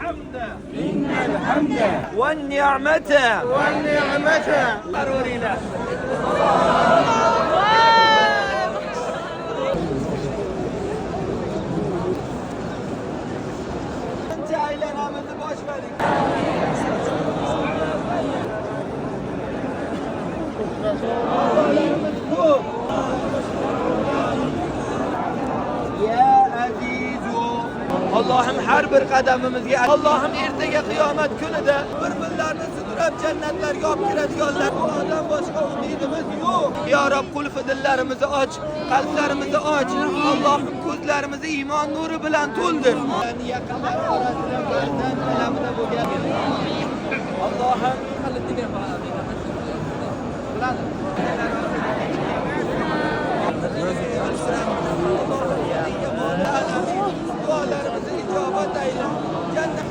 الحمد والنعمة ضروري له. انت عيلنا من باش بالك. يا عزيز Allah'ım her bir qadamimizga, Allah'ım ertaga qiyomat kunida bir-birlarini sudrab jannatlarga olib kiradiganlar. Xudodan boshqa umidimiz yo'q. Ya Rob, qulf dillarimizni och, qalblarimizni och. Allohim ko'zlarimizni iymon nuri bilan to'ldir. Yaqinlar orasida farzand alamida bo'lgan. Allohim dualarimizni ijobat eyle. Cennet.